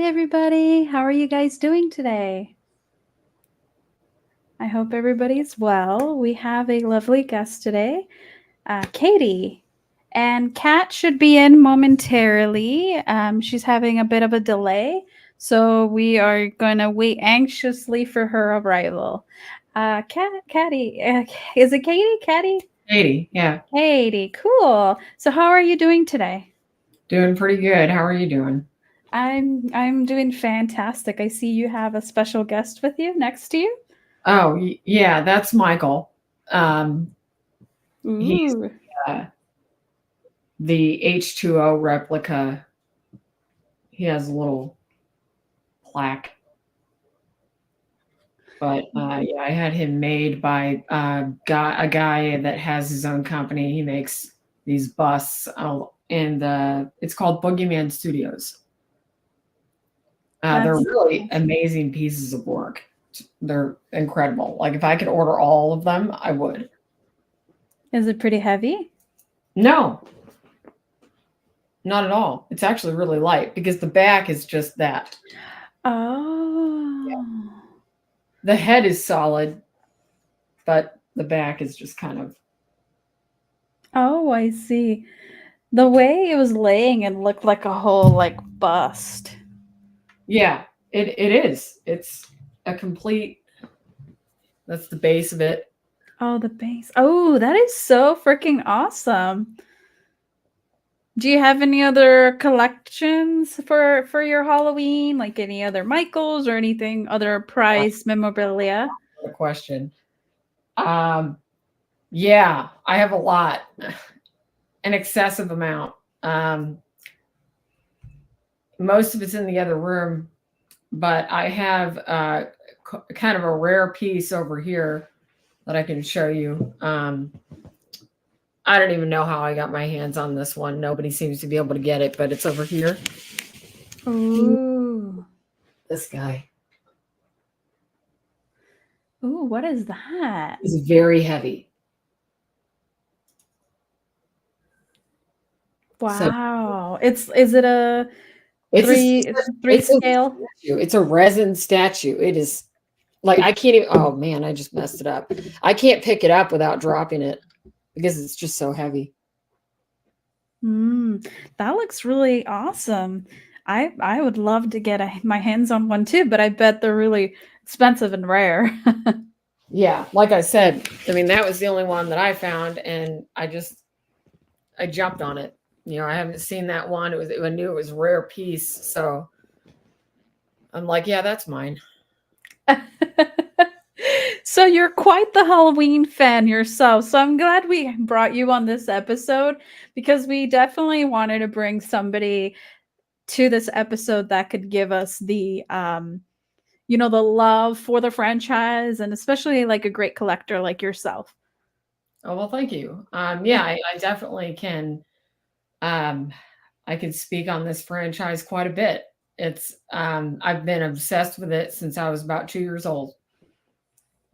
everybody. How are you guys doing today? I hope everybody's well. We have a lovely guest today, Katie. And Kat should be in momentarily. She's having a bit of a delay, so we are going to wait anxiously for her arrival. Katie, is it Katie? Katie? 80, yeah. Katie, cool. So how are you doing today? Doing pretty good. How are you doing? I'm doing fantastic. I see you have a special guest with you next to you. Oh, yeah, that's Michael. Um, he's Ooh. uh, the H2O replica. He has a little plaque, but yeah, I had him made by a guy that has his own company. He makes these busts, and it's called Boogeyman Studios. They're That's really awesome. amazing pieces of work. They're incredible. Like if I could order all of them, I would. Is it pretty heavy? No, not at all. It's actually really light because the back is just that. Oh. The head is solid, but the back is just kind of. Oh, I see. The way it was laying, it looked like a whole like bust. Yeah, it is. It's a complete. That's the base of it. Oh, the base. Oh, that is so freaking awesome. Do you have any other collections for your Halloween? Like any other Michaels or anything other prize memorabilia? The question. Um, yeah, I have a lot, an excessive amount. Um, Most of it's in the other room, but I have kind of a rare piece over here that I can show you. I don't even know how I got my hands on this one. Nobody seems to be able to get it, but it's over here. Ooh. This guy Ooh, what is that? is very heavy. So Wow. It's is it a it's a three it's a scale? statue. It's a resin statue. It is like I can't even. Oh man, I just messed it up. I can't pick it up without dropping it because it's just so heavy. That looks really awesome. I would love to get my hands on one too, but I bet they're really expensive and rare. Yeah, like I said, I mean that was the only one that I found, and I jumped on it. You know, I haven't seen that one. I knew it was a rare piece, so I'm like, yeah, that's mine. So you're quite the Halloween fan yourself. So I'm glad we brought you on this episode because we definitely wanted to bring somebody to this episode that could give us the love for the franchise and especially like a great collector like yourself. Oh well, thank you. Yeah, I definitely can. Um, I can speak on this franchise quite a bit. I've been obsessed with it since I was about 2 years old.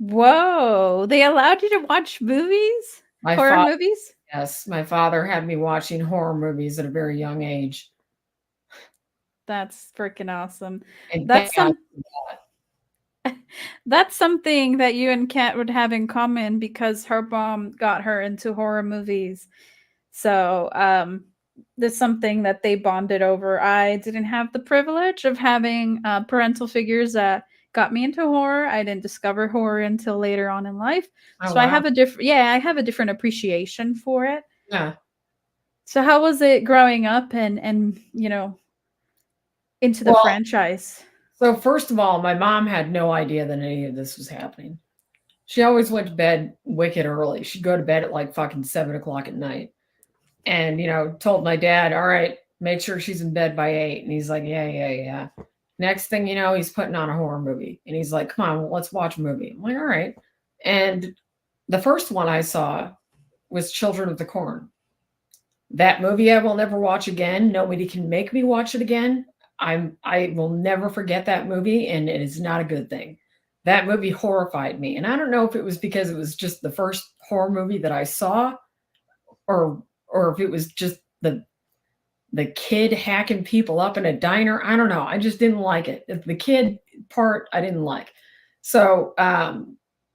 Whoa, they allowed you to watch movies? My Horror father, movies? yes, my father had me watching horror movies at a very young age, That's freaking awesome. and thank That's God. some that's something that you and Kat would have in common because her mom got her into horror movies. So, that's something that they bonded over. I didn't have the privilege of having parental figures that got me into horror. I didn't discover horror until later on in life. Oh So I wow, have a different I have a different appreciation for it. yeah. So how was it growing up and into the Well, franchise? so first of all, my mom had no idea that any of this was happening. She always went to bed wicked early. She'd go to bed at like fucking 7 o'clock at night. And told my dad, all right, make sure she's in bed by 8. And he's like, yeah, yeah, yeah. Next thing you know, he's putting on a horror movie, and he's like, come on, let's watch a movie. I'm like, all right. And the first one I saw was Children of the Corn. That movie I will never watch again. Nobody can make me watch it again. I will never forget that movie, and it is not a good thing. That movie horrified me, and I don't know if it was because it was just the first horror movie that I saw, or if it was just the kid hacking people up in a diner. I don't know. I just didn't like it. The kid part I didn't like. So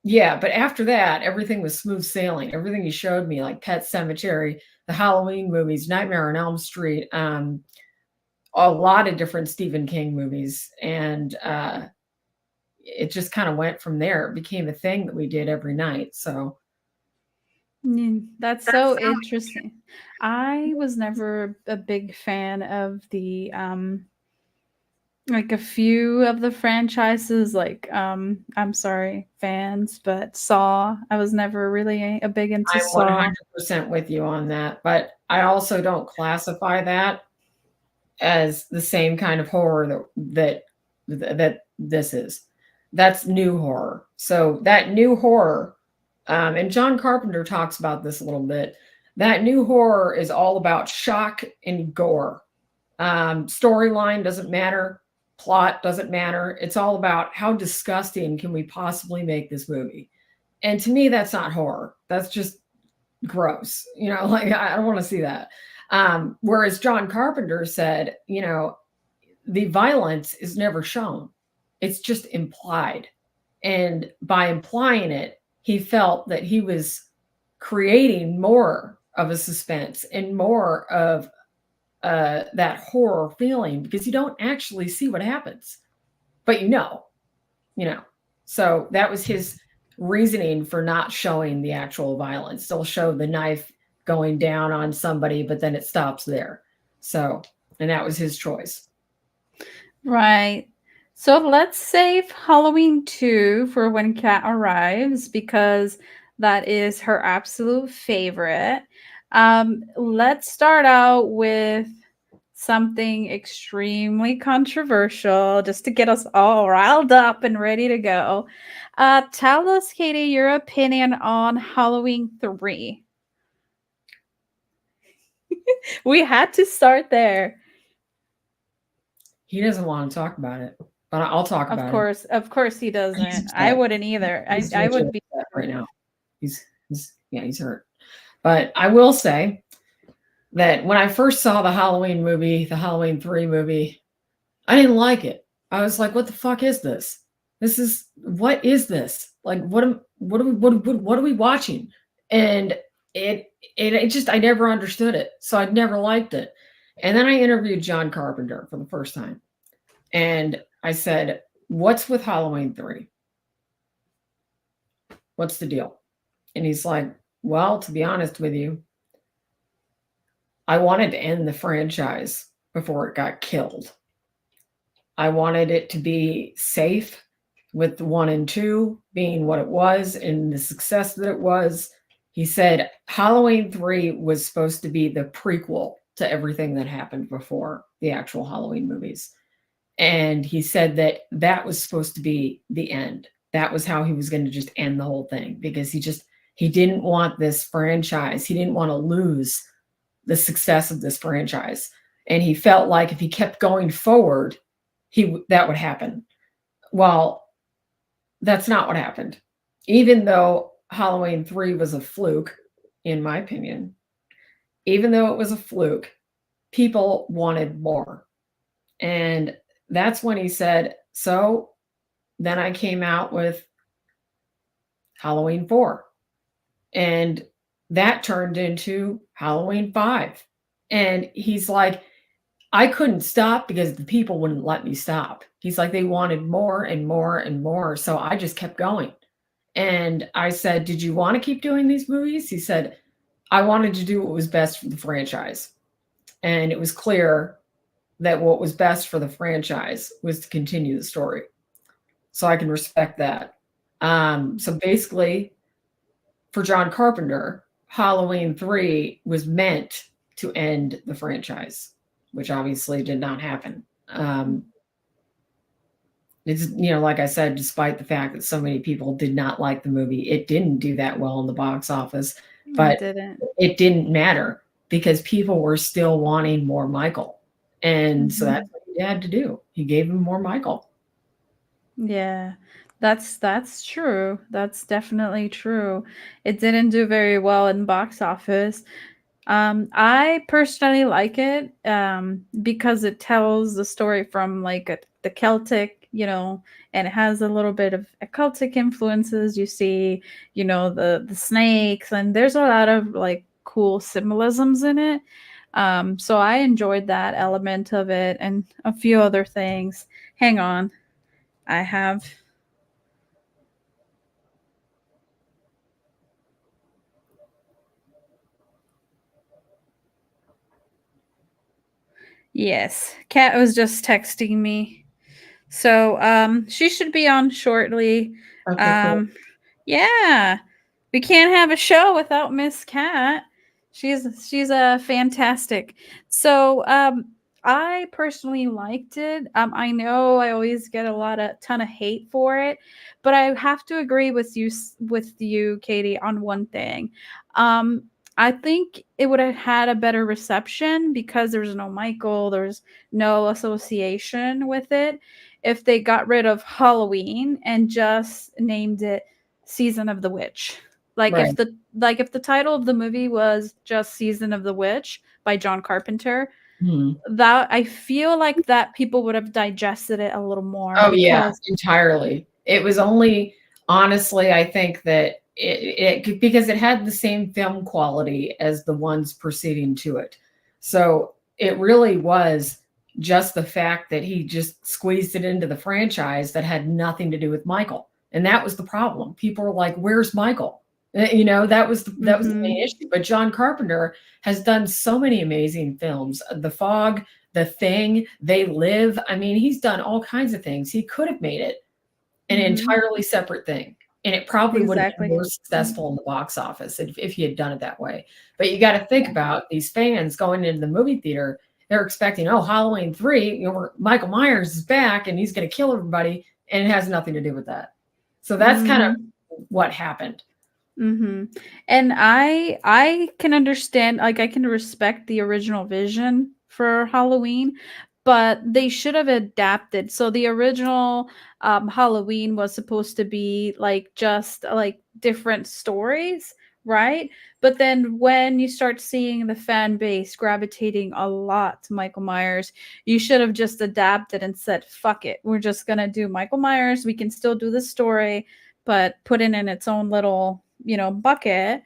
yeah, but after that, everything was smooth sailing. Everything he showed me, like Pet Cemetery, the Halloween movies, Nightmare on Elm Street, a lot of different Stephen King movies, and it just kind of went from there. It became a thing that we did every night. So That's so interesting. I was never a big fan of the like a few of the franchises, like I'm sorry, fans, but Saw. I was never really a big into I'm Saw. 100% with you on that, but I also don't classify that as the same kind of horror that this is. That's new horror. So that new horror, and John Carpenter talks about this a little bit. That new horror is all about shock and gore. Storyline doesn't matter, plot doesn't matter. It's all about how disgusting can we possibly make this movie. And to me, that's not horror. That's just gross. Like I don't want to see that. Whereas John Carpenter said, the violence is never shown, it's just implied. And by implying it, he felt that he was creating more of a suspense and more of that horror feeling, because you don't actually see what happens, but you know. So that was his reasoning for not showing the actual violence. They'll show the knife going down on somebody, but then it stops there. So, and that was his choice. Right. So let's save Halloween 2 for when Kat arrives because that is her absolute favorite. Let's start out with something extremely controversial just to get us all riled up and ready to go. Tell us, Katie, your opinion on Halloween 3. We had to start there. He doesn't want to talk about it, but I'll talk about it. Of course he He's doesn't. I upset. wouldn't either. He's I legit would be upset right now. He's hurt. But I will say that when I first saw the Halloween movie, the Halloween 3 movie, I didn't like it. I was like, what the fuck is this? What is this? Like, what are we watching? And it just, I never understood it. So I'd never liked it. And then I interviewed John Carpenter for the first time. And I said, what's with Halloween 3? What's the deal? And he's like, well, to be honest with you, I wanted to end the franchise before it got killed. I wanted it to be safe, with 1 and 2 being what it was and the success that it was. He said Halloween 3 was supposed to be the prequel to everything that happened before the actual Halloween movies. And he said that that was supposed to be the end. That was how he was going to just end the whole thing, because he didn't want this franchise. He didn't want to lose the success of this franchise. And he felt like if he kept going forward, that would happen. Well, that's not what happened. Even though Halloween 3 was a fluke, in my opinion, even though it was a fluke, people wanted more. And that's when he said, so then I came out with Halloween 4. And that turned into Halloween 5. And he's like, I couldn't stop because the people wouldn't let me stop. He's like, they wanted more and more and more. So I just kept going. And I said, did you want to keep doing these movies? He said, I wanted to do what was best for the franchise. And it was clear that what was best for the franchise was to continue the story. So I can respect that. So basically, for John Carpenter, Halloween 3 was meant to end the franchise, which obviously did not happen. It's, like I said, despite the fact that so many people did not like the movie, it didn't do that well in the box office, but it didn't matter because people were still wanting more Michael. And so that's what he had to do. He gave him more Michael. Yeah. That's true. That's definitely true. It didn't do very well in box office. I personally like it because it tells the story from like the Celtic, and it has a little bit of occultic influences. You see, the snakes, and there's a lot of like cool symbolisms in it. So I enjoyed that element of it and a few other things. Hang on, I have. Yes, Kat was just texting me. So she should be on shortly. Okay, cool. Yeah. We can't have a show without Miss Cat. She's a fantastic. So I personally liked it. I know I always get a ton of hate for it, but I have to agree with you, Katie, on one thing. Um I think it would have had a better reception because there's no Michael, there's no association with it. If they got rid of Halloween and just named it Season of the Witch. Like Right. if the title of the movie was just Season of the Witch by John Carpenter, Mhm. that I feel like that people would have digested it a little more Oh, yeah, because entirely. It was only honestly, I think that because it had the same film quality as the ones preceding to it. So, it really was just the fact that he just squeezed it into the franchise that had nothing to do with Michael, and that was the problem. People were like, "Where's Michael?" That was the main mhm, issue, but John Carpenter has done so many amazing films. The Fog, The Thing, They Live. I mean, he's done all kinds of things. He could have made it an mhm, entirely separate thing, and it probably would have been exactly. more successful in the box office if he had done it that way. But you got to think Yeah. about these fans going into the movie theater. They're expecting, oh, Halloween 3, where Michael Myers is back and he's going to kill everybody, and it has nothing to do with that. So that's kind of Mhm. what happened. Mhm. And I can understand, like I can respect the original vision for Halloween, but they should have adapted. So the original Halloween was supposed to be like just like different stories, right? But then when you start seeing the fan base gravitating a lot to Michael Myers, you should have just adapted and said, "Fuck it. We're just going to do Michael Myers. We can still do the story, but put it in its own little, bucket."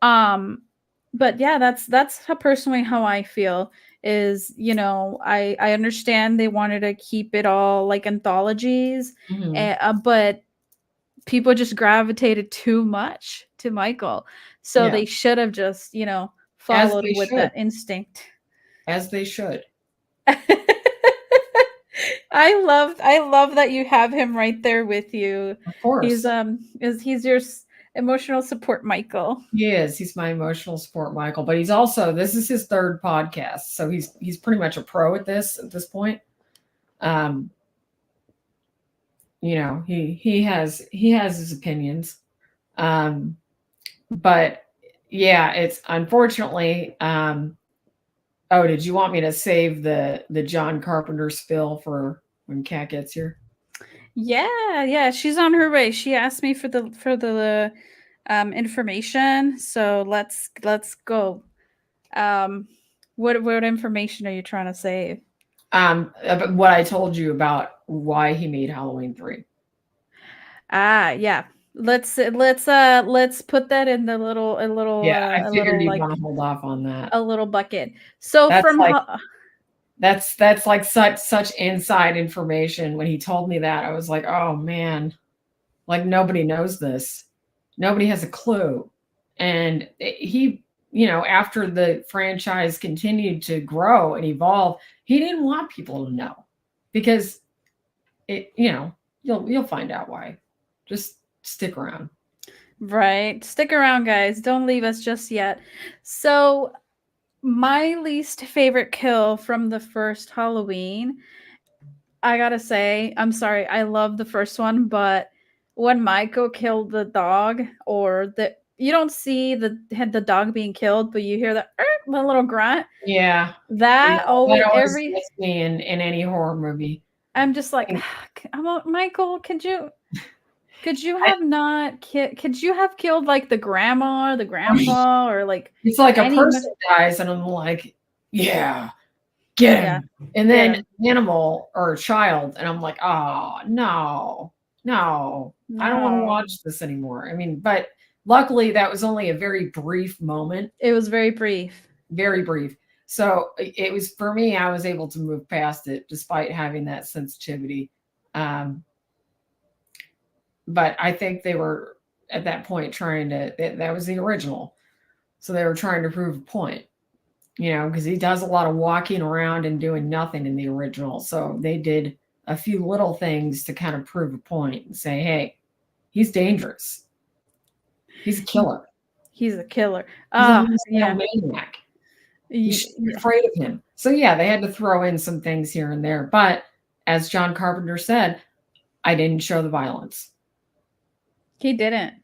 Um, but yeah, that's how personally how I feel is, I understand they wanted to keep it all like anthologies, Mhm. but people just gravitated too much to Michael. So Yeah, they should have just, as followed they with should, that instinct. as they should. I love that you have him right there with you. Of He's course. he's your emotional support Michael. He is. He's my emotional support, Michael. But he's also this is his third podcast, so he's pretty much a pro at this point. Um, he has his opinions. Um, but yeah, it's unfortunately. Oh, did you want me to save the John Carpenter spill for when Kat gets here? Yeah, yeah, she's on her way. She asked me for the information, so let's go. Um, what information are you trying to save? About what I told you about why he made Halloween 3. Yeah. Let's put that in the little Yeah, I a figured little you'd like want to hold off on that. a little bucket. So That's from like that's like such inside information. When he told me that, I was like, "Oh man, like nobody knows this. Nobody has a clue." And after the franchise continued to grow and evolve, he didn't want people to know because you'll find out why. Just stick around. right, stick around, guys. Don't leave us just yet. So my least favorite kill from the first Halloween, I gotta say, I'm sorry, I love the first one, but when Michael killed the dog, or you don't see the dog being killed, but you hear the little grunt. Yeah. Yeah, That that always always every gets me in any horror movie. I'm just like, And I'm like, Michael, could you? Could you I, have not could you have killed, like, the grandma or the grandpa or, like, it's like a any person dies, and I'm like, yeah, get yeah, him. And get then him. animal or a child, and I'm like, oh no, no, I don't want to No. watch this anymore. I mean, but luckily that was only a very brief moment, It was very brief. very brief. So it was for me, I was able to move past it despite having that sensitivity. Um, but I think they were at that point trying to, that was the original. So they were trying to prove a point, because he does a lot of walking around and doing nothing in the original. So they did a few little things to kind of prove a point and say, hey, he's dangerous. He's a killer. He's a killer. He's a Ah, homicidal yeah. maniac. You should be Yeah. afraid of him. So yeah, they had to throw in some things here and there. But as John Carpenter said, I didn't show the violence. He didn't.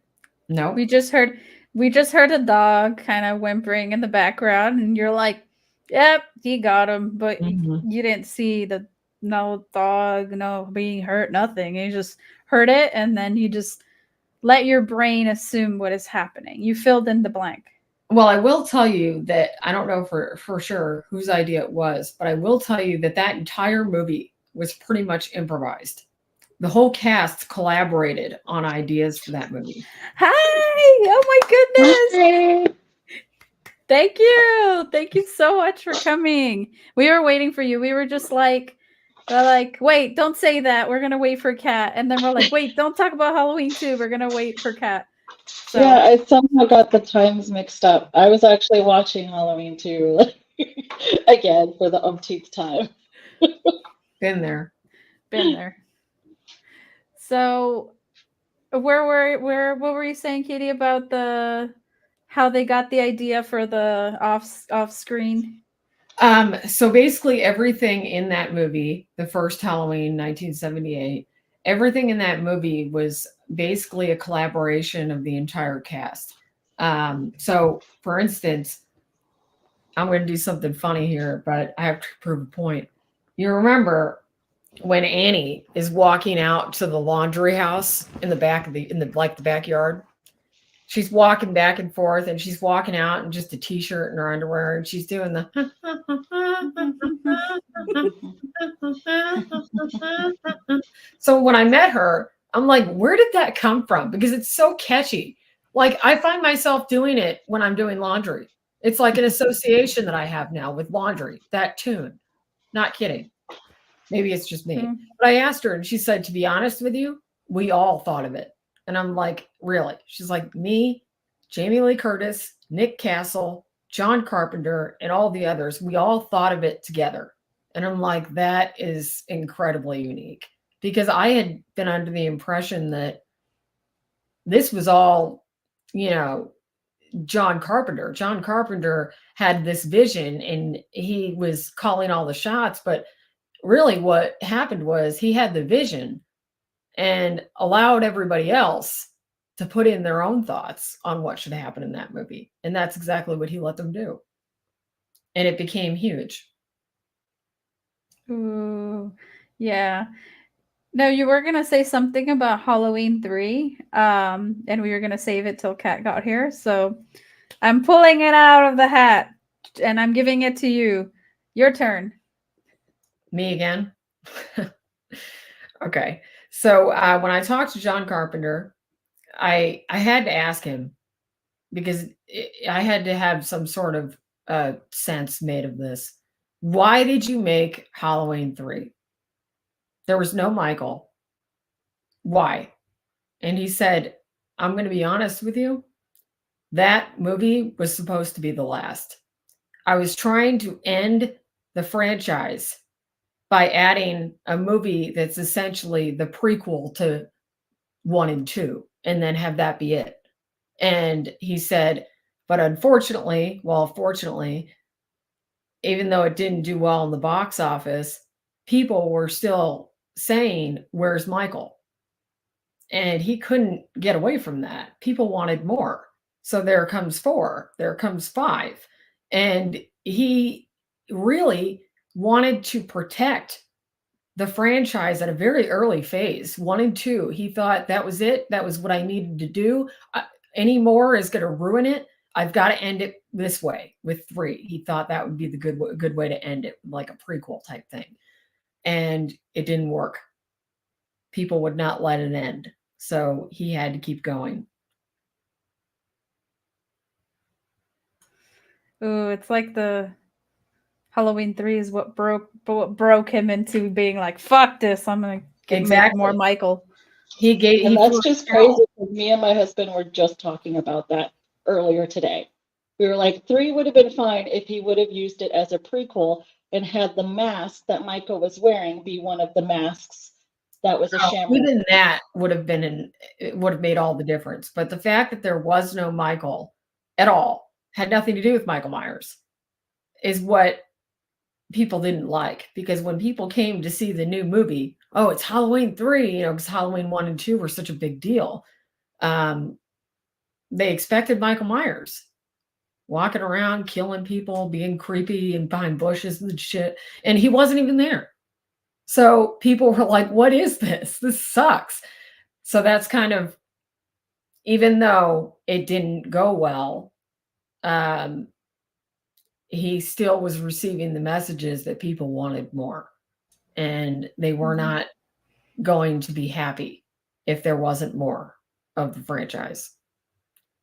No. We just heard we just heard a dog kind of whimpering in the background, and you're like, "Yep, he got him," but Mhm. you didn't see the no dog, no being hurt, nothing. You just heard it, and then you just let your brain assume what is happening. You filled in the blank. Well, I will tell you that I don't know for sure whose idea it was, but I will tell you that that entire movie was pretty much improvised. The whole cast collaborated on ideas for that movie. Hi! Oh my goodness! Hi. Thank you. Thank you so much for coming. We were waiting for you. We were just like, we're like, wait, don't say that. We're gonna wait for Kat. And then we're like, wait, don't talk about Halloween 2. We're gonna wait for Kat. Yeah, So I somehow got the times mixed up. I was actually watching Halloween 2 again for the umpteenth time. Been there. been there. So where what were you saying, Katie, about the how they got the idea for the off screen? So basically everything in that movie, the first Halloween, 1978, everything in that movie was basically a collaboration of the entire cast. So for instance, I'm going to do something funny here, but I have to prove a point. You remember when Annie is walking out to the laundry house in the back of the backyard? She's walking back and forth, and she's walking out in just a t-shirt and her underwear, and she's doing the so when I met her, I'm like, where did that come from? Because it's so catchy. Like I find myself doing it when I'm doing laundry. It's like an association that I have now with laundry, that tune. Not kidding. Maybe it's just me. But I asked her and she said, to be honest with you, we all thought of it. And I'm like, really? She's like, me, Jamie Lee Curtis, Nick Castle, John Carpenter, and all the others, we all thought of it together. And I'm like, that is incredibly unique because I had been under the impression that this was all, you know, John Carpenter. John Carpenter had this vision and he was calling all the shots, but really what happened was he had the vision and allowed everybody else to put in their own thoughts on what should happen in that movie. And that's exactly what he let them do. And it became huge. Ooh, yeah. No, you were gonna say something about Halloween 3, and we were gonna save it till Kat got here. So I'm pulling it out of the hat, and I'm giving it to you. Your turn. Me again? Okay. So when I talked to John Carpenter, I had to ask him because I had to have some sort of sense made of this. Why did you make Halloween 3? There was no Michael. Why? And he said, I'm going to be honest with you. That movie was supposed to be the last. I was trying to end the franchise by adding a movie that's essentially the prequel to 1 and 2, and then have that be it. And he said, but unfortunately, well, fortunately, even though it didn't do well in the box office, people were still saying, where's Michael? And he couldn't get away from that. People wanted more. So there comes 4, there comes 5. And he really wanted to protect the franchise at a very early phase, 1 and 2. He thought that was it. That was what I needed to do. Any more is going to ruin it. I've got to end it this way with 3. He thought that would be the good way to end it, like a prequel type thing. And it didn't work. People would not let it end. So he had to keep going. Ooh, it's like the Halloween 3 is what broke him into being like, fuck this, I'm gonna make more Michael. And that's just crazy because me and my husband were just talking about that earlier today. We were like, 3 would have been fine if he would have used it as a prequel and had the mask that Michael was wearing be one of the masks that was a sham. Even that would have made all the difference. But the fact that there was no Michael at all, had nothing to do with Michael Myers, is what people didn't like. Because when people came to see the new movie, oh, it's Halloween 3, because Halloween 1 and 2 were such a big deal. They expected Michael Myers walking around, killing people, being creepy and behind bushes and shit. And he wasn't even there. So people were like, what is this? This sucks. So that's kind of, even though it didn't go well, he still was receiving the messages that people wanted more. And they were not going to be happy if there wasn't more of the franchise.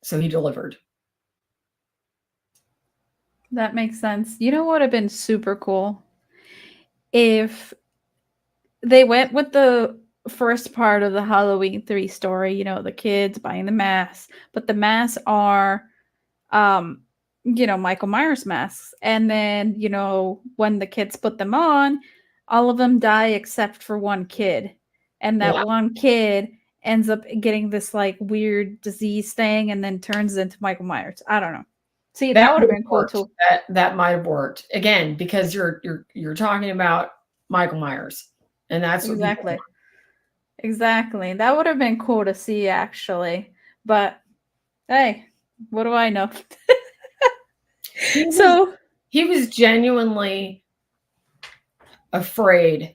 So he delivered. That makes sense. You know what would have been super cool? If they went with the first part of the Halloween 3 story, the kids buying the masks, but the masks are Michael Myers masks. And then, when the kids put them on, all of them die except for one kid. And that one kid ends up getting this like weird disease thing and then turns into Michael Myers. I don't know. See, that would have been cool too. That might have worked. Again, because you're talking about Michael Myers. And that's exactly. Exactly. That would have been cool to see actually. But hey, what do I know? He was genuinely afraid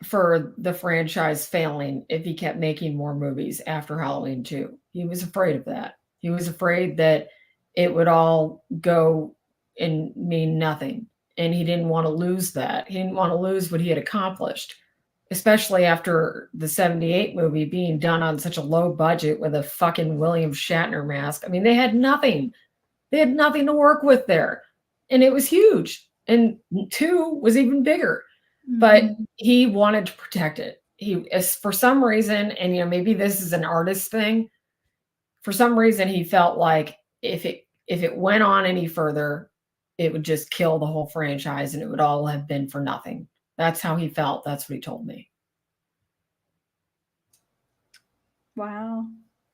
for the franchise failing if he kept making more movies after Halloween 2. He was afraid of that. He was afraid that it would all go and mean nothing. And he didn't want to lose that. He didn't want to lose what he had accomplished, especially after the 78 movie being done on such a low budget with a fucking William Shatner mask. I mean, they had nothing. They had nothing to work with there. And it was huge. And 2 was even bigger. But he wanted to protect it. For some reason, and maybe this is an artist thing, for some reason he felt like if it went on any further, it would just kill the whole franchise and it would all have been for nothing. That's how he felt. That's what he told me. Wow.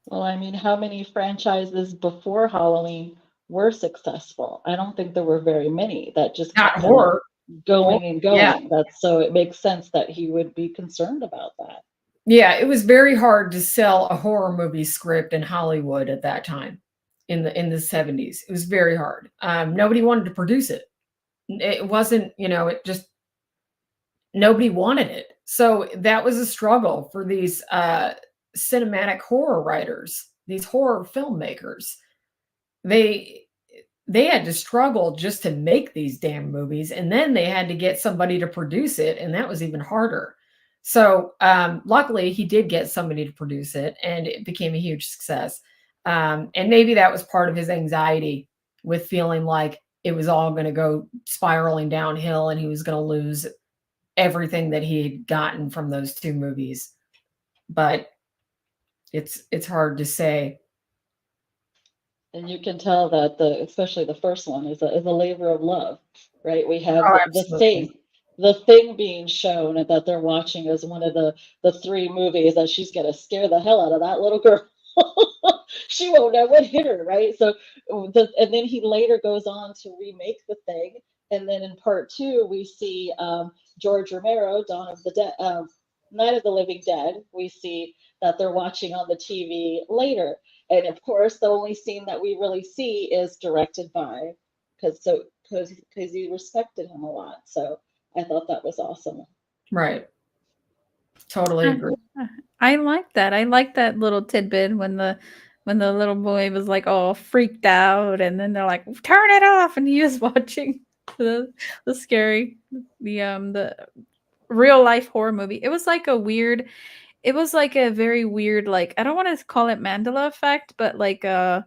Well, I mean, how many franchises before Halloween were successful? I don't think there were very many that just kept horror going and going. Yeah. So it makes sense that he would be concerned about that. Yeah, it was very hard to sell a horror movie script in Hollywood at that time in the 70s. It was very hard. Nobody wanted to produce it. It wasn't, it just, nobody wanted it. So that was a struggle for these cinematic horror writers, these horror filmmakers. They had to struggle just to make these damn movies, and then they had to get somebody to produce it, and that was even harder. So luckily, he did get somebody to produce it, and it became a huge success. And maybe that was part of his anxiety with feeling like it was all going to go spiraling downhill, and he was going to lose everything that he had gotten from those 2 movies. But it's hard to say. And you can tell that especially the first one is a labor of love, right? We have the thing being shown and that they're watching as one of the 3 movies that she's gonna scare the hell out of that little girl. She won't know what hit her, right? So and then he later goes on to remake the thing, and then in part 2 we see George Romero, Night of the Living Dead. We see that they're watching on the TV later. And of course, the only scene that we really see is directed by, because he respected him a lot. So I thought that was awesome. Right. Totally agree. I like that. I like that little tidbit when the little boy was like all freaked out, and then they're like, "Turn it off," and he was watching the scary the real life horror movie. It was like a weird. It was like a very weird, like, I don't want to call it Mandela effect, but like a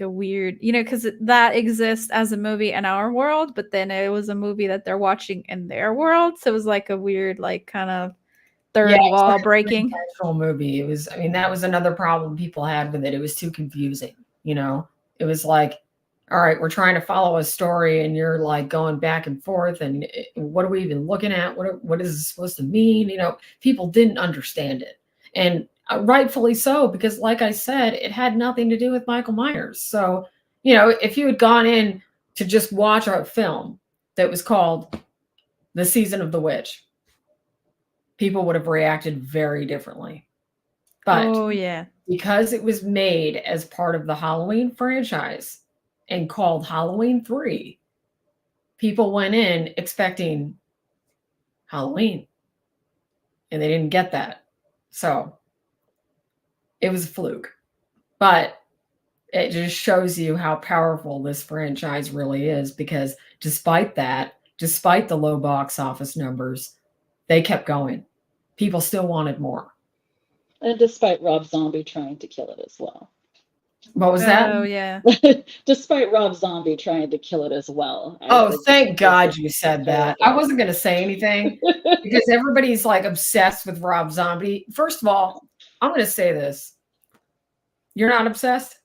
weird, because that exists as a movie in our world, but then it was a movie that they're watching in their world, so it was like a weird, like, kind of third it's wall like a breaking. three-dimensional movie. It was, I mean, that was another problem people had with it. It was too confusing, It was like, all right, we're trying to follow a story and you're like going back and forth, and what are we even looking at? What is this supposed to mean? People didn't understand it. And rightfully so, because like I said, it had nothing to do with Michael Myers. So, if you had gone in to just watch a film that was called The Season of the Witch, people would have reacted very differently. But Oh yeah. because it was made as part of the Halloween franchise and called Halloween 3, people went in expecting Halloween, and they didn't get that. So it was a fluke. But it just shows you how powerful this franchise really is, because despite the low box office numbers, they kept going. People still wanted more. And despite Rob Zombie trying to kill it as well. What was that? Oh yeah. Despite Rob Zombie trying to kill it as well. Thank God you said that. I wasn't going to say anything because everybody's like obsessed with Rob Zombie. First of all, I'm going to say this. You're not obsessed?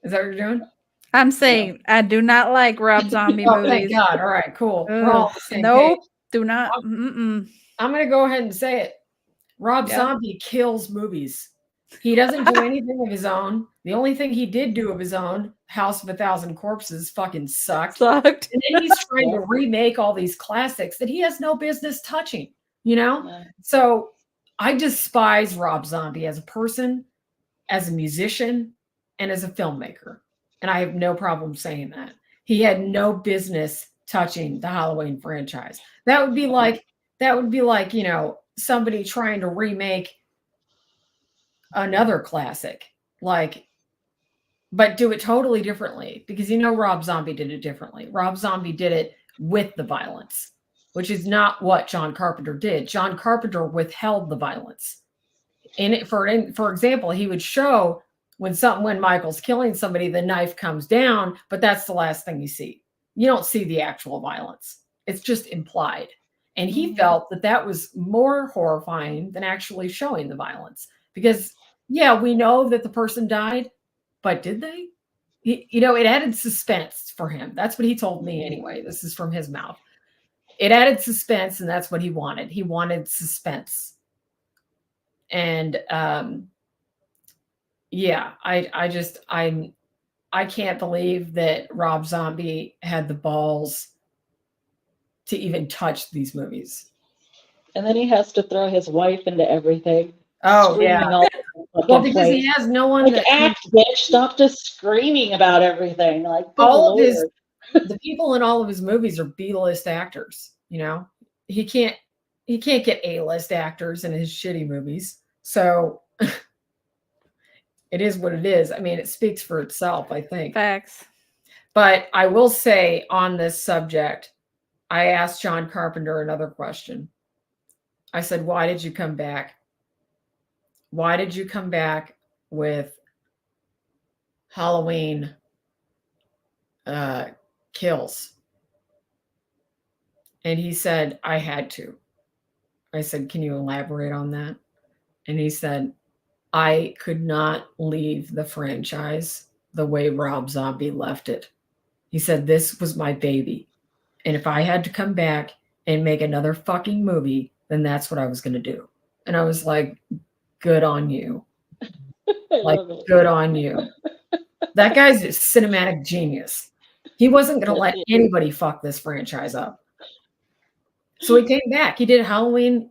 Is that what you're doing? I'm saying I do not like Rob Zombie movies. Thank God. All right, cool. We're all on the same nope, page. do not. I'm going to go ahead and say it. Rob Zombie kills movies. He doesn't do anything of his own. The only thing he did do of his own, House of a Thousand Corpses, fucking sucked. And then he's trying to remake all these classics that he has no business touching, Yeah. So I despise Rob Zombie as a person, as a musician, and as a filmmaker. And I have no problem saying that. He had no business touching the Halloween franchise. That would be like, somebody trying to remake another classic, but do it totally differently, because Rob Zombie did it differently. Rob Zombie did it with the violence, which is not what John Carpenter did. John Carpenter withheld the violence. For example, he would show when Michael's killing somebody, the knife comes down, but that's the last thing you see. You don't see the actual violence. It's just implied. And he felt that was more horrifying than actually showing the violence. Because, yeah, we know that the person died, but did they? It added suspense for him. That's what he told me anyway. This is from his mouth. It added suspense, and that's what he wanted. He wanted suspense. And, yeah, I can't believe that Rob Zombie had the balls to even touch these movies. And then he has to throw his wife into everything. Oh, yeah. Well, because he has no one to act, bitch. Stop just screaming about everything. Like, all of the people in all of his movies are B-list actors. He can't get A-list actors in his shitty movies. So it is what it is. I mean, it speaks for itself, I think. Facts. But I will say on this subject, I asked John Carpenter another question. I said, why did you come back? Why did you come back with Halloween Kills? And he said, I had to. I said, can you elaborate on that? And he said, I could not leave the franchise the way Rob Zombie left it. He said, this was my baby. And if I had to come back and make another fucking movie, then that's what I was going to do. And I was like, good on you. Good on you. That guy's a cinematic genius. He wasn't going to let anybody fuck this franchise up. So he came back. He did Halloween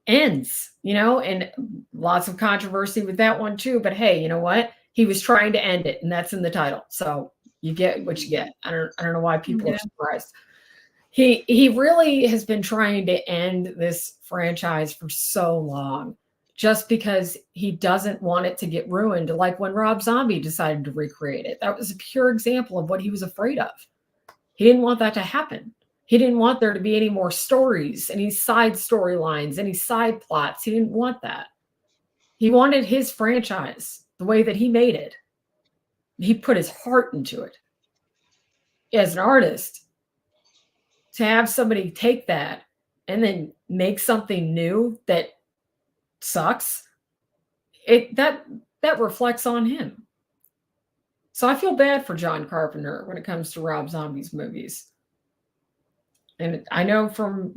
Ends, and lots of controversy with that one too. But hey, you know what? He was trying to end it, and that's in the title. So you get what you get. I don't know why people are surprised. He really has been trying to end this franchise for so long, just because he doesn't want it to get ruined. Like when Rob Zombie decided to recreate it, that was a pure example of what he was afraid of. He didn't want that to happen. He didn't want there to be any more stories, any side storylines, any side plots. He didn't want that. He wanted his franchise the way that he made it. He put his heart into it. As an artist, to have somebody take that and then make something new that sucks, that reflects on him. So I feel bad for John Carpenter when it comes to Rob Zombie's movies. And I know from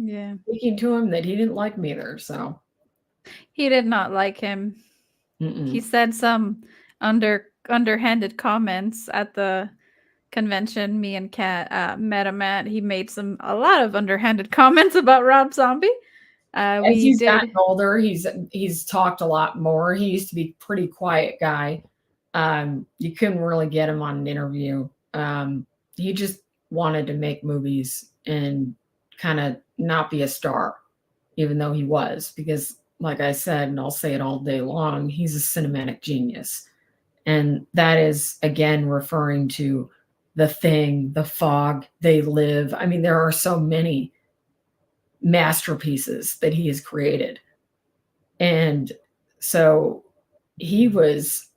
speaking to him that he didn't like me either. So he did not like him. He said some underhanded comments at the convention me and Kat met him at. He made a lot of underhanded comments about Rob Zombie. As he's gotten older, he's talked a lot more. He used to be a pretty quiet guy. You couldn't really get him on an interview. He just wanted to make movies and kind of not be a star, even though he was, because like I said, and I'll say it all day long, he's a cinematic genius. And that is, again, referring to The Thing, The Fog, They Live. I mean, there are so many masterpieces that he has created. And so he was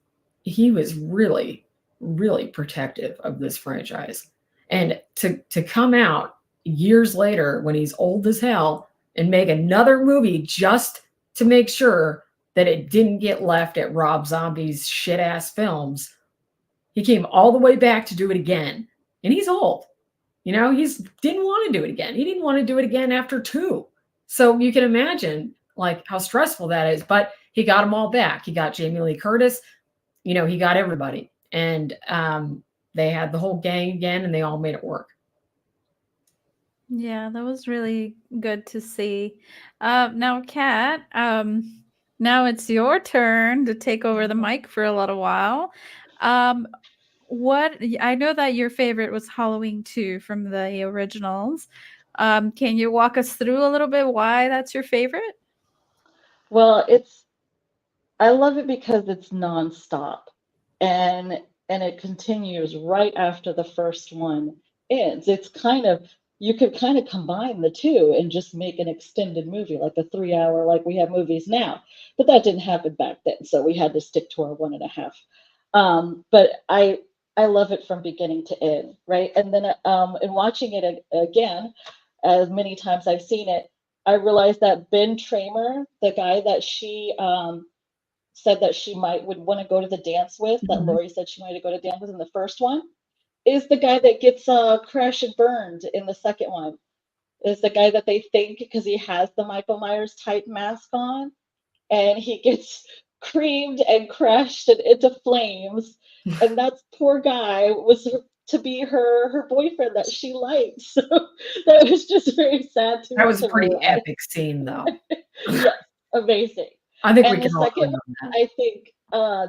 really, really protective of this franchise. And to come out years later when he's old as hell and make another movie just to make sure that it didn't get left at Rob Zombie's shit ass films, he came all the way back to do it again. And he's old. You know, didn't want to do it again. He didn't want to do it again after 2. So you can imagine like how stressful that is. But he got them all back. He got Jamie Lee Curtis. You know, he got everybody. And they had the whole gang again, and they all made it work. Yeah, that was really good to see. Now, Kat, now it's your turn to take over the mic for a little while. I know that your favorite was Halloween 2 from the originals. Can you walk us through a little bit why that's your favorite? Well, I love it because it's nonstop, and it continues right after the first one ends. It's you could kind of combine the two and just make an extended movie, like a 3-hour, like we have movies now. But that didn't happen back then, so we had to stick to our 1.5. But I love it from beginning to end, right? And then in watching it again, as many times I've seen it, I realized that Ben Tramer, the guy that she said that she would want to go to the dance with, that Lori said she wanted to go to dance with in the first one, is the guy that gets crashed and burned in the second one. Is the guy that they think, because he has the Michael Myers type mask on, and he gets creamed and crashed and into flames. And that poor guy was to be her boyfriend that she liked. So that was just very sad to me. That was a pretty epic scene, though. Yes, amazing. I think and we can the all second agree on one, that. I think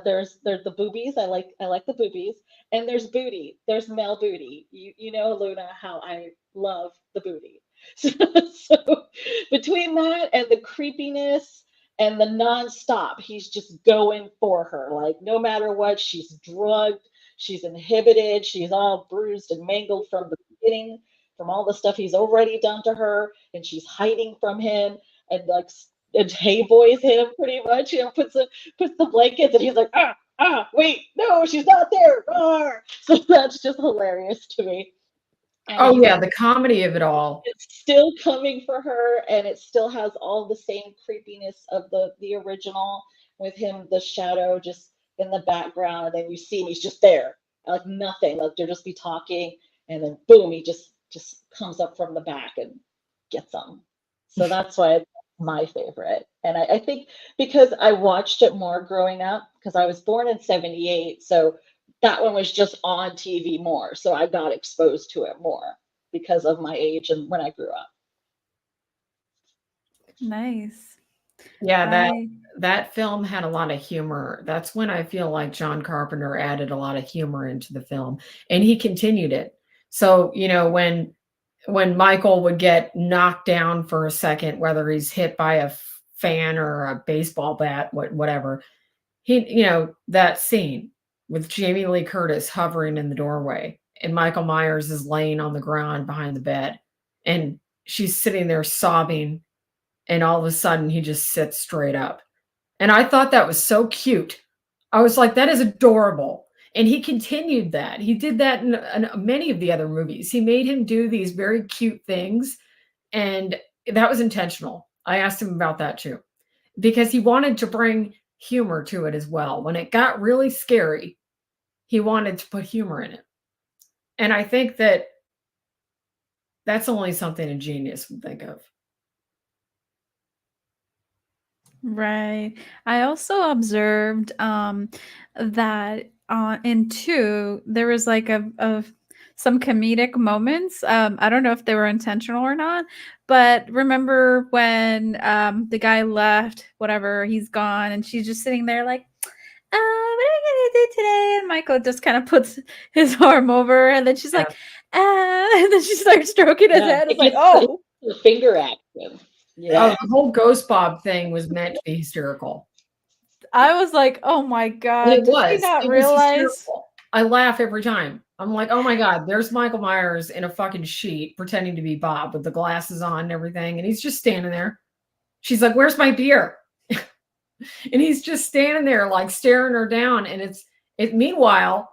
there's the boobies. I like the boobies, and there's booty. There's male booty. You know, Luna, how I love the booty. So between that and the creepiness and the nonstop, he's just going for her. Like no matter what, she's drugged, she's inhibited, she's all bruised and mangled from the beginning, from all the stuff he's already done to her, and she's hiding from him and like and hey boys him pretty much. You know, puts the blankets, and he's like, wait, no, she's not there. So that's just hilarious to me. And yeah, the comedy of it all. It's still coming for her, and it still has all the same creepiness of the original, with him, the shadow just in the background, and you see him, he's just there, like nothing, like they'll just be talking, and then boom, he just comes up from the back and gets them. So that's why it's my favorite. And I think because I watched it more growing up, because I was born in 78, so that one was just on TV more. So I got exposed to it more because of my age and when I grew up. Nice. Yeah, that film had a lot of humor. That's when I feel like John Carpenter added a lot of humor into the film, and he continued it. So, you know, when when Michael would get knocked down for a second, whether he's hit by a fan or a baseball bat, whatever. That scene with Jamie Lee Curtis hovering in the doorway and Michael Myers is laying on the ground behind the bed and she's sitting there sobbing and all of a sudden he just sits straight up. And I thought that was so cute. I was like, that is adorable. And he continued that. He did that in many of the other movies. He made him do these very cute things. And that was intentional. I asked him about that too, because he wanted to bring humor to it as well. When it got really scary, he wanted to put humor in it. And I think that that's only something a genius would think of. Right. I also observed that in 2 there was like a some comedic moments. I don't know if they were intentional or not, but remember when the guy left, whatever, he's gone, and she's just sitting there like, what are we gonna do today? And Michael just kind of puts his arm over, and then she's like, and then she starts stroking his head. It's like, oh, the finger action. Yeah. The whole Ghost Bob thing was meant to be hysterical. I was like, oh my God. It was. Did you not realize? I laugh every time. I'm like, oh my God, there's Michael Myers in a fucking sheet pretending to be Bob with the glasses on and everything. And he's just standing there. She's like, where's my beer? And he's just standing there like staring her down. And meanwhile,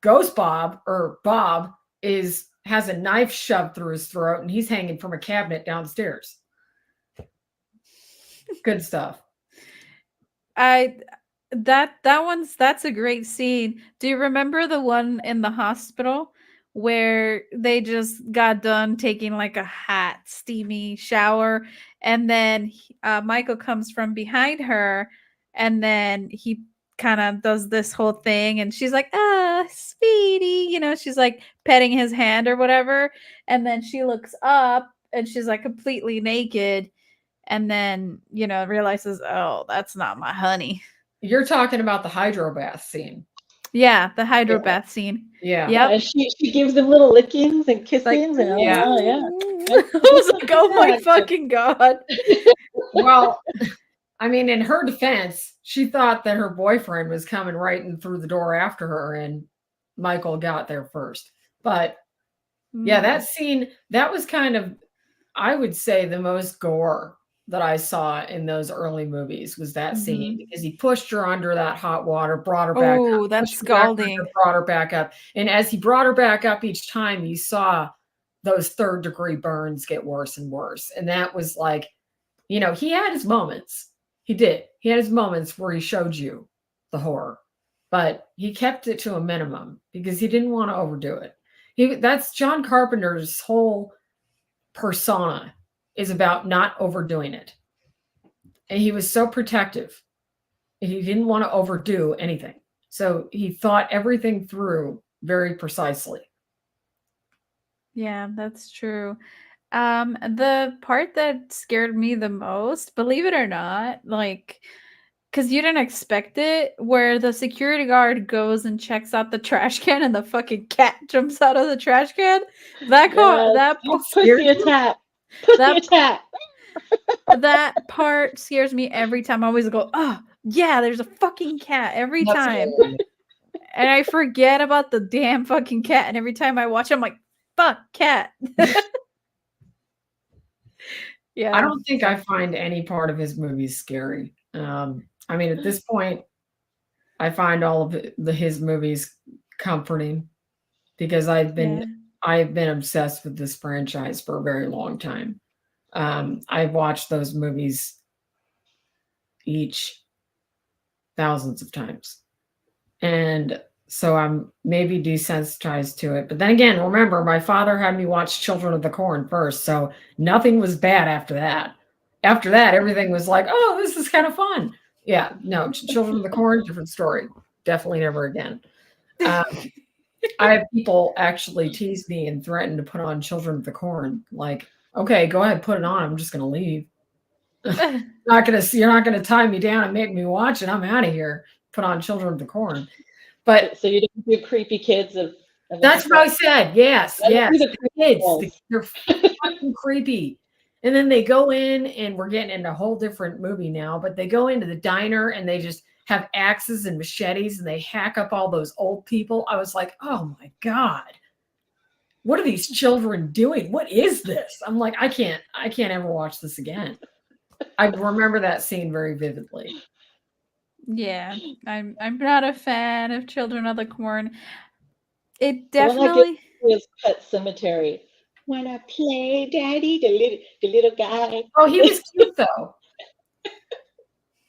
Ghost Bob or Bob has a knife shoved through his throat and he's hanging from a cabinet downstairs. Good stuff. That's a great scene. Do you remember the one in the hospital where they just got done taking like a hot, steamy shower, and then Michael comes from behind her, and then he kind of does this whole thing, and she's like, sweetie, she's like petting his hand or whatever, and then she looks up and she's like completely naked. And then, realizes, oh, that's not my honey. You're talking about the hydrobath scene. Yeah, the hydrobath scene. Yeah. Yep. And she gives them little lickings and kissings. Like, and yeah. I was like, oh my fucking God. Well, I mean, in her defense, she thought that her boyfriend was coming right in through the door after her, and Michael got there first. But yeah, that scene, that was kind of, I would say, the most gore that I saw in those early movies was that scene, because he pushed her under that hot water, brought her back up. Oh, that's scalding. Brought her back up. And as he brought her back up each time, you saw those third-degree burns get worse and worse. And that was like, he had his moments. He did. He had his moments where he showed you the horror. But he kept it to a minimum because he didn't want to overdo it. That's John Carpenter's whole persona, is about not overdoing it. And he was so protective. He didn't want to overdo anything. So he thought everything through very precisely. Yeah, that's true. The part that scared me the most, believe it or not, like, because you didn't expect it, where the security guard goes and checks out the trash can and the fucking cat jumps out of the trash can. That pussy attack. Pussy attack. That part scares me every time. I always go, oh yeah, there's a fucking cat every time. And I forget about the damn fucking cat. And every time I watch it, I'm like, fuck, cat. Yeah. I don't think I find any part of his movies scary. I mean, at this point, I find all of his movies comforting, because I've been obsessed with this franchise for a very long time. I've watched those movies each thousands of times. And so I'm maybe desensitized to it. But then again, remember, my father had me watch Children of the Corn first. So nothing was bad after that. After that, everything was like, oh, this is kind of fun. Yeah, no, Children of the Corn, different story. Definitely never again. I have people actually tease me and threaten to put on Children of the Corn. Like, okay, go ahead, put it on. I'm just going to leave. You're not going to tie me down and make me watch it. I'm out of here. Put on Children of the Corn. But so you don't do creepy kids of That's what I said. Yes, yes. The kids, they're creepy. fucking creepy. And then they go in, and we're getting into a whole different movie now, but they go into the diner and they just have axes and machetes and they hack up all those old people. I was like, oh my God. What are these children doing? What is this? I'm like, I can't ever watch this again. I remember that scene very vividly. Yeah, I'm not a fan of Children of the Corn. It definitely is Pet Cemetery. Wanna play, Daddy? The little guy. Oh, he was cute though.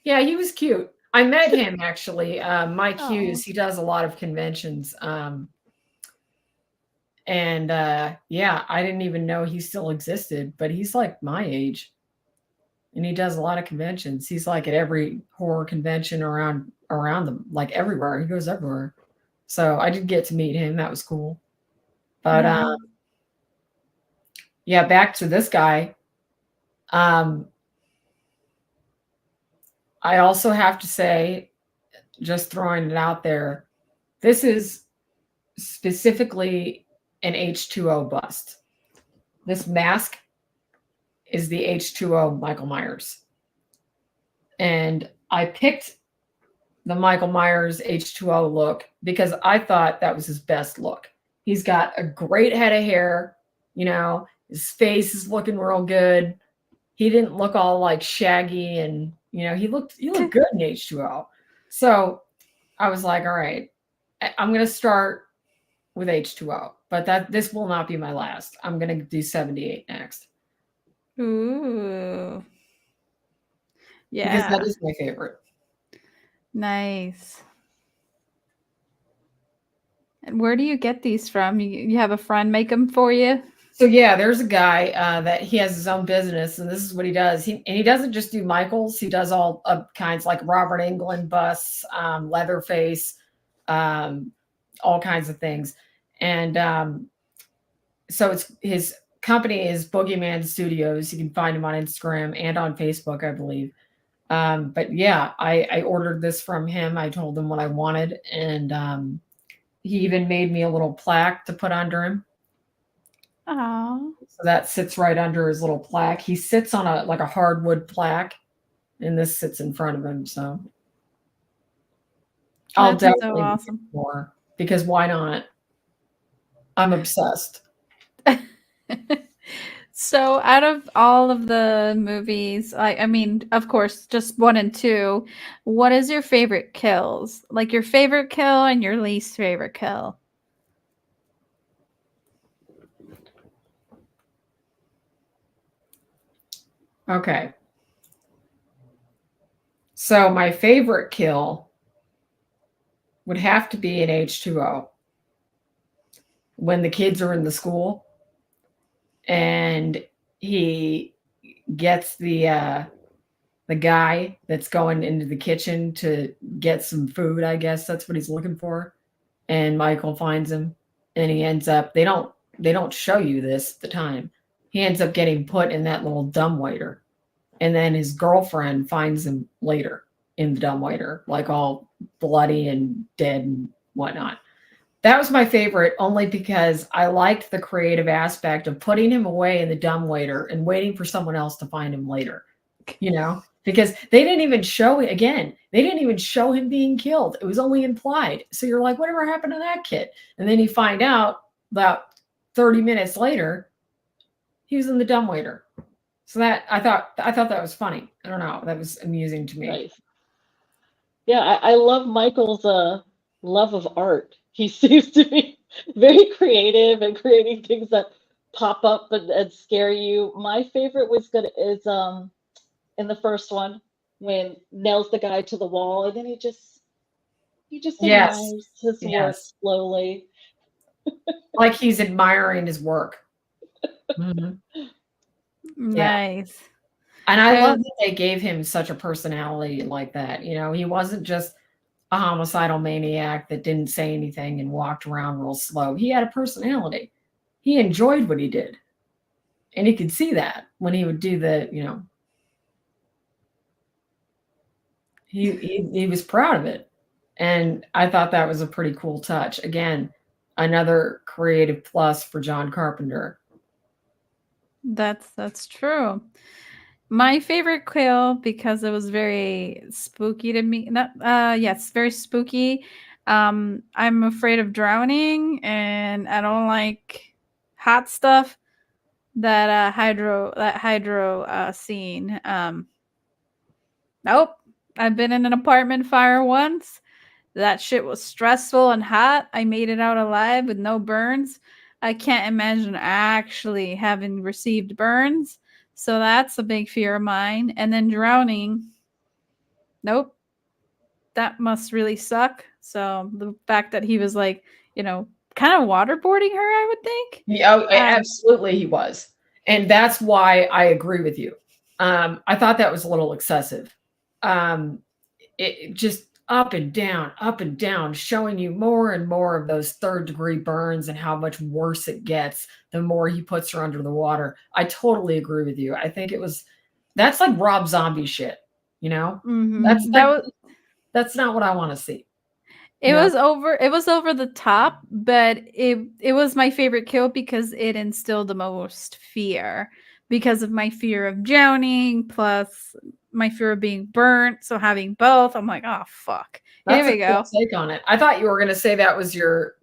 Yeah, he was cute. I met him actually. Mike Hughes. He does a lot of conventions. Yeah, I didn't even know he still existed, but he's like my age. And he does a lot of conventions. He's like at every horror convention around them, like everywhere. He goes everywhere. So I did get to meet him. That was cool. But yeah, back to this guy. I also have to say, just throwing it out there, this is specifically an H2O bust. This mask is the H2O Michael Myers. And I picked the Michael Myers H2O look because I thought that was his best look. He's got a great head of hair, his face is looking real good. He didn't look all like shaggy, and he looked good in H2O. So I was like, all right, I'm going to start with H2O, but this will not be my last. I'm going to do 78 next. Ooh. Yeah. Because that is my favorite. Nice. And where do you get these from? You have a friend make them for you? So yeah, there's a guy that he has his own business, and this is what he does. He doesn't just do Michaels. He does all kinds, like Robert Englund busts, Leatherface, all kinds of things. And so his company is Boogeyman Studios. You can find him on Instagram and on Facebook, I believe. But yeah, I ordered this from him. I told him what I wanted, and he even made me a little plaque to put under him. Oh. So that sits right under his little plaque. He sits on a hardwood plaque, and this sits in front of him. So I'll definitely do more, because why not? I'm obsessed. So out of all of the movies, I mean, of course, just 1 and 2, what is your favorite kills? Like your favorite kill and your least favorite kill? Okay. So my favorite kill would have to be an H2O. When the kids are in the school and he gets the guy that's going into the kitchen to get some food, I guess that's what he's looking for. And Michael finds him, and he ends up, they don't show you this at the time. He ends up getting put in that little dumbwaiter. And then his girlfriend finds him later in the dumbwaiter, like all bloody and dead and whatnot. That was my favorite, only because I liked the creative aspect of putting him away in the dumbwaiter and waiting for someone else to find him later, because they didn't even show it again. They didn't even show him being killed. It was only implied. So you're like, whatever happened to that kid? And then you find out about 30 minutes later, he was in the dumbwaiter. So that I thought that was funny. I don't know. That was amusing to me. Nice. Yeah, I love Michael's love of art. He seems to be very creative and creating things that pop up and scare you. My favorite is in the first one, when nails the guy to the wall, and then he just admires his work slowly. Like he's admiring his work. Mm-hmm. Nice. Yeah. And I love that they gave him such a personality like that. He wasn't just a homicidal maniac that didn't say anything and walked around real slow. He had a personality. He enjoyed what he did. And you could see that when he would do he was proud of it. And I thought that was a pretty cool touch. Again, another creative plus for John Carpenter. That's true. My favorite kill, because it was very spooky to me. Not yes, very spooky. I'm afraid of drowning and I don't like hot stuff. That hydro scene. Nope. I've been in an apartment fire once. That shit was stressful and hot. I made it out alive with no burns. I can't imagine actually having received burns. So that's a big fear of mine. And then drowning. Nope. That must really suck. So the fact that he was like, kind of waterboarding her, I would think. Yeah, absolutely he was. And that's why I agree with you. I thought that was a little excessive. It just up and down, showing you more and more of those third-degree burns and how much worse it gets the more he puts her under the water. I totally agree with you. I think that's like Rob Zombie shit, Mm-hmm. That's not what I want to see. It was over the top, but it was my favorite kill because it instilled the most fear because of my fear of drowning plus my fear of being burnt. So having both, I'm like, oh fuck. That's Here we go. Cool take on it. I thought you were going to say that was your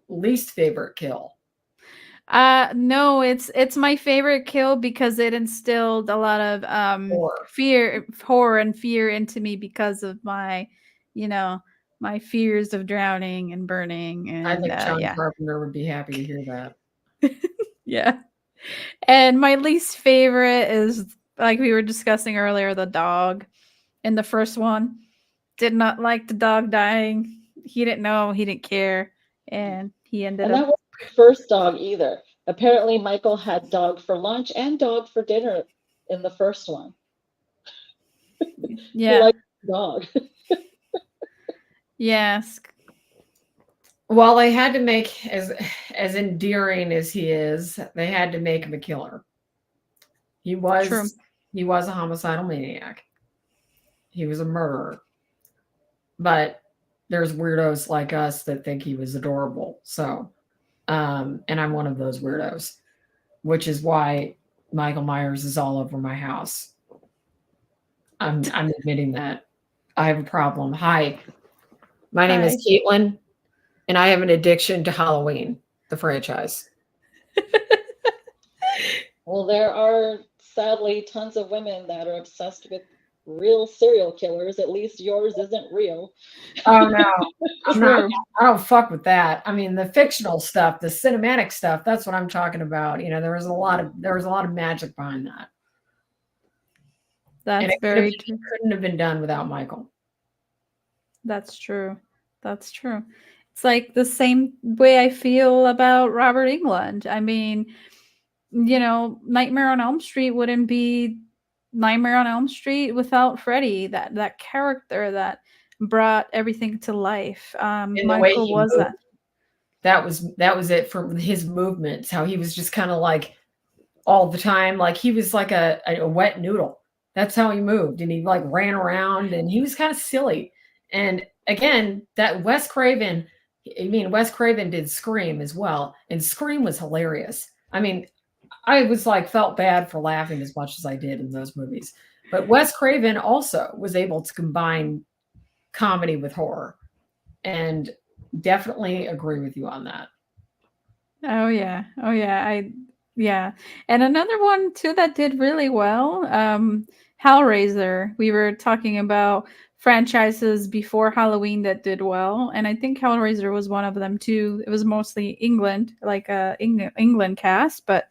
least favorite kill. No, it's my favorite kill because it instilled a lot of horror and fear into me because of my, my fears of drowning and burning. And I think John Carpenter would be happy to hear that. Yeah. And my least favorite is, like we were discussing earlier, the dog in the first one. Did not like the dog dying. He didn't know, he didn't care, and he ended up. And that wasn't the first dog either. Apparently Michael had dog for lunch and dog for dinner in the first one. Yeah. He liked the dog. Yes. Well, they had to make, as endearing as he is, they had to make him a killer. He was a homicidal maniac. He was a murderer. But there's weirdos like us that think he was adorable. So, and I'm one of those weirdos, which is why Michael Myers is all over my house. I'm admitting that. I have a problem. Hi, my name is Caitlin, and I have an addiction to Halloween, the franchise. Well, there are sadly tons of women that are obsessed with real serial killers. At least yours isn't real. Oh no, I'm not. I don't fuck with that. I mean, the fictional stuff, the cinematic stuff, that's what I'm talking about. There was a lot of magic behind that. That's very true. Couldn't have been done without Michael. That's true. That's true. It's like the same way I feel about Robert Englund. I mean, Nightmare on Elm Street wouldn't be Nightmare on Elm Street without Freddy, that character that brought everything to life. Michael was that. That was it for his movements, how he was just kind of like all the time, like he was like a wet noodle. That's how he moved, and he like ran around, and he was kind of silly. And again, that Wes Craven did Scream as well, and Scream was hilarious. I mean, I was like felt bad for laughing as much as I did in those movies. But Wes Craven also was able to combine comedy with horror, and definitely agree with you on that. Oh yeah. Yeah. And another one too that did really well, Hellraiser. We were talking about franchises before Halloween that did well, and I think Hellraiser was one of them too. It was mostly England, like a England cast, but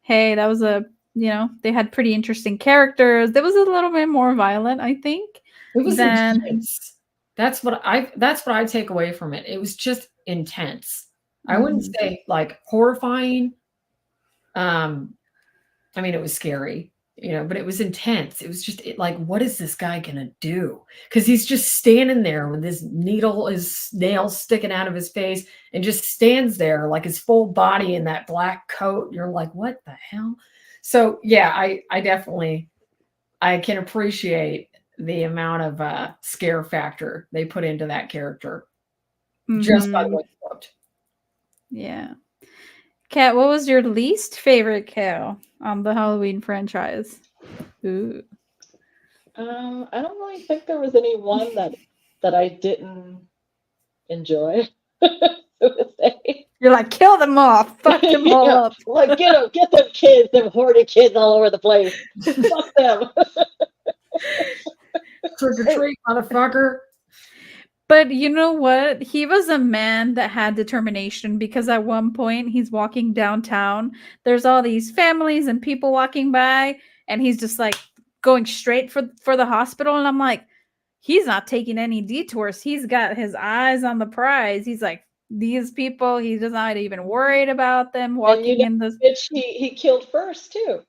hey, that was they had pretty interesting characters. There was a little bit more violent, I think. It was intense. That's what I take away from it. It was just intense. I wouldn't say like horrifying. I mean, it was scary, but it was intense. It was just like, what is this guy gonna do? Because he's just standing there with his nails sticking out of his face, and just stands there like his full body in that black coat. You're like, what the hell? So yeah, I definitely can appreciate the amount of scare factor they put into that character just by the way it looked. Yeah. Kat, what was your least favorite kill on the Halloween franchise? Ooh. I don't really think there was any one that I didn't enjoy, so to say. You're like, kill them all, fuck them all Yeah, up. like get them kids, them horny kids all over the place. Fuck them. Trick or treat, motherfucker. But you know what? He was a man that had determination because at one point he's walking downtown. There's all these families and people walking by, and he's just like going straight for the hospital. And I'm like, he's not taking any detours. He's got his eyes on the prize. He's like, these people, he's just not even worried about them And you walking know, in the. bitch, he killed first too.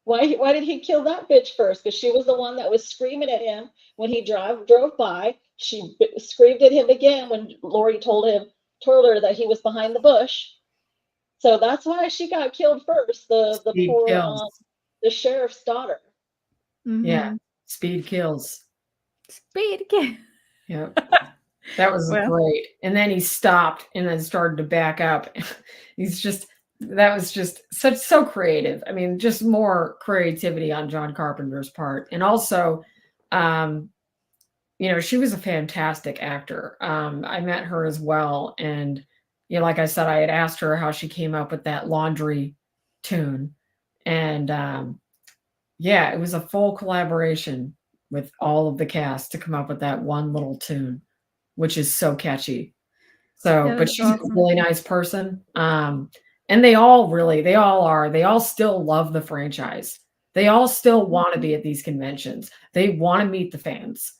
Why did he kill that bitch first? Because she was the one that was screaming at him when he drove by. She screamed at him again when Lori told her that he was behind the bush. So that's why she got killed first. The Speed poor kills. the sheriff's daughter. Yeah, speed kills. Speed again. Yep. That was Well. great. And then he stopped and then started to back up. That was just so creative. I mean, just more creativity on John Carpenter's part. And also, she was a fantastic actor. I met her as well. And, like I said, I had asked her how she came up with that laundry tune. And it was a full collaboration with all of the cast to come up with that one little tune, which is so catchy. So, but she's awesome. A really nice person. And they all still love the franchise. They all still want to be at these conventions. They want to meet the fans.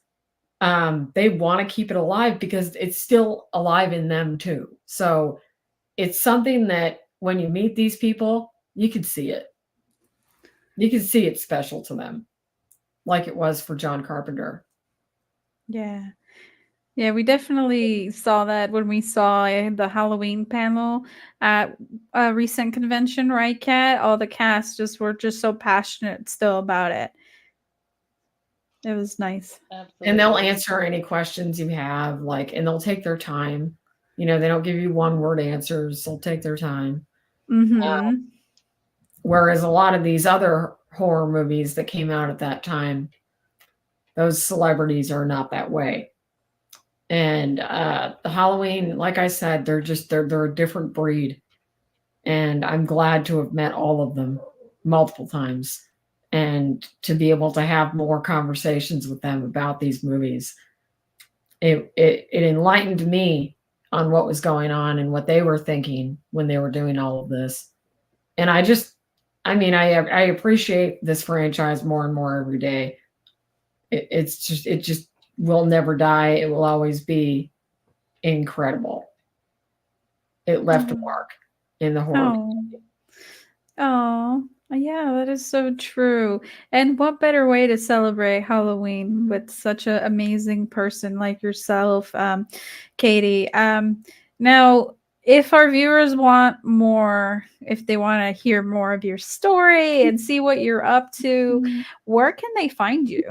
They want to keep it alive because it's still alive in them too. So it's something that when you meet these people, you can see it. You can see it's special to them, like it was for John Carpenter. Yeah. Yeah, we definitely saw that when we saw the Halloween panel at a recent convention, right, Kat? All the cast were so passionate still about it. It was nice. Absolutely. And they'll answer any questions you have, and they'll take their time. They don't give you one-word answers. They'll take their time. Mm-hmm. Whereas a lot of these other horror movies that came out at that time, those celebrities are not that way. And the Halloween, like I said, they're a different breed. And I'm glad to have met all of them multiple times and to be able to have more conversations with them about these movies. It enlightened me on what was going on and what they were thinking when they were doing all of this. And I appreciate this franchise more and more every day. It just will never die. It will always be incredible. It left a mark in the horror community. Oh, yeah, that is so true. And what better way to celebrate Halloween with such an amazing person like yourself, Katie? Now, if our viewers want more, if they want to hear more of your story and see what you're up to, where can they find you?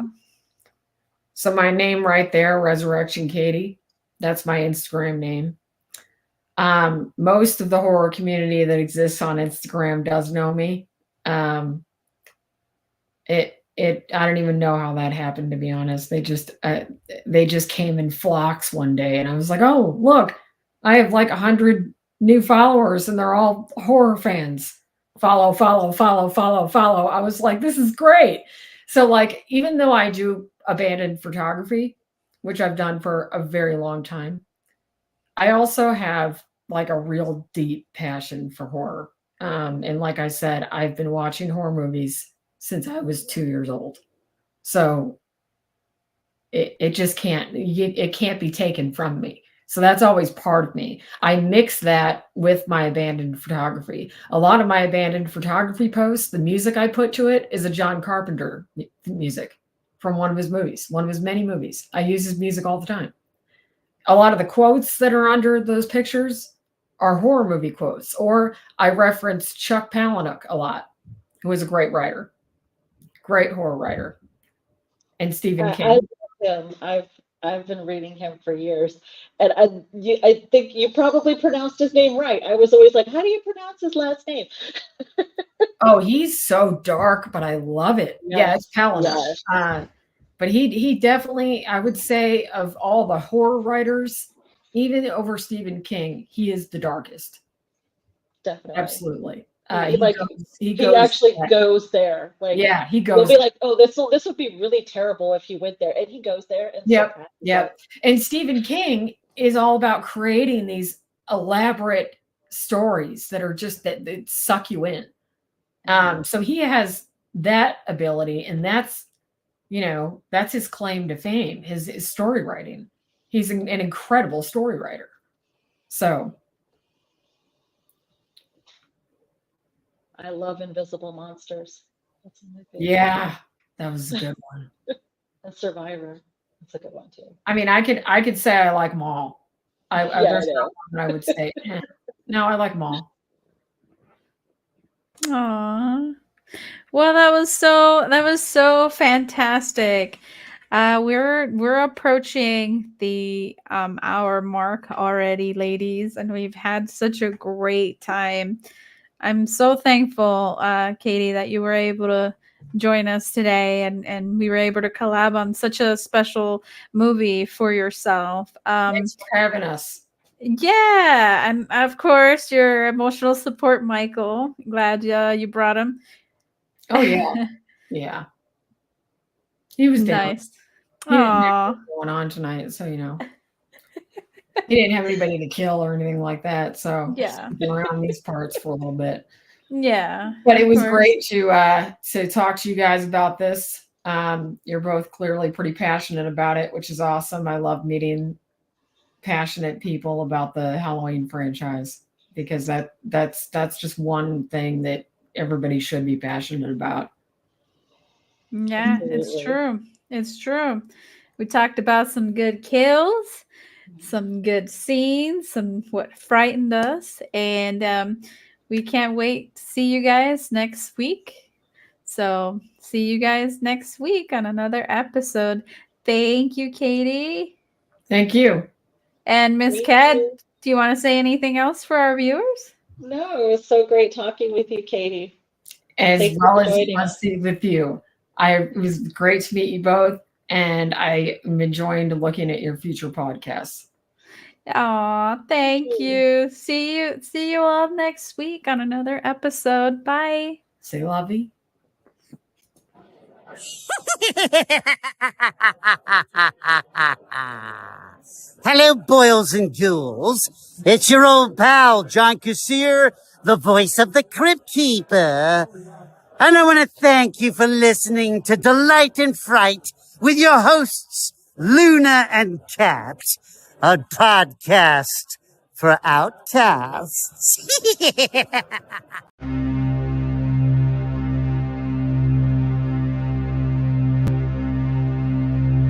So my name right there, Resurrection Katie. That's my Instagram name. Most of the horror community that exists on Instagram does know me. I don't even know how that happened, to be honest. They just came in flocks one day, and I was like, oh, look, I have 100 new followers, and they're all horror fans. Follow. I was like, this is great. So even though I do abandoned photography, which I've done for a very long time, I also have a real deep passion for horror. And like I said, I've been watching horror movies since I was 2 years old. So it just can't be taken from me. So that's always part of me. I mix that with my abandoned photography. A lot of my abandoned photography posts, the music I put to it is a John Carpenter music from one of his movies, one of his many movies. I use his music all the time. A lot of the quotes that are under those pictures are horror movie quotes, or I reference Chuck Palahniuk a lot, who is a great writer, great horror writer, and Stephen King. I love him. I've been reading him for years, and I think you probably pronounced his name right. I was always like, how do you pronounce his last name? Oh, he's so dark, but I love it. Yeah, it's Palinur. Yes. But he definitely, I would say, of all the horror writers, even over Stephen King, he is the darkest. Definitely. Absolutely. He actually goes there. Like, yeah, he you'll goes. be like, oh, this would be really terrible if he went there, and he goes there and Yep. And Stephen King is all about creating these elaborate stories that are just that suck you in. So he has that ability, and that's his claim to fame, his story writing. He's an incredible story writer. So I love Invisible Monsters. That's my favorite. Yeah, that was a good one. And Survivor. That's a good one too. I mean, I could say I like them all. There's not one that I would say, no, I like them all. Aww. Well, that was so fantastic. We're approaching the hour mark already, ladies, and we've had such a great time. I'm so thankful, Katie, that you were able to join us today, and we were able to collab on such a special movie for yourself. Thanks for having us. Yeah, and of course your emotional support, Michael. Glad you brought him. Oh yeah, yeah. He was down. Nice. He didn't have anything going on tonight, so he didn't have anybody to kill or anything like that. So Yeah, been around these parts for a little bit. Yeah, but it was great to talk to you guys about this. You're both clearly pretty passionate about it, which is awesome. I love meeting passionate people about the Halloween franchise, because that's just one thing that everybody should be passionate about. Yeah, it's true. It's true. We talked about some good kills, some good scenes, some what frightened us, and we can't wait to see you guys next week. So, see you guys next week on another episode. Thank you, Katie. Thank you. And Miss Kat, do you want to say anything else for our viewers? No, it was so great talking with you, Katie. As well as it was with you. It was great to meet you both, and I am enjoying looking at your future podcasts. Aw, thank you. See you all next week on another episode. Bye. Say lovey. Hello, boils and ghouls. It's your old pal, John Kassir, the voice of the Crypt Keeper. And I want to thank you for listening to Delight and Fright with your hosts, Luna and Kat, a podcast for outcasts.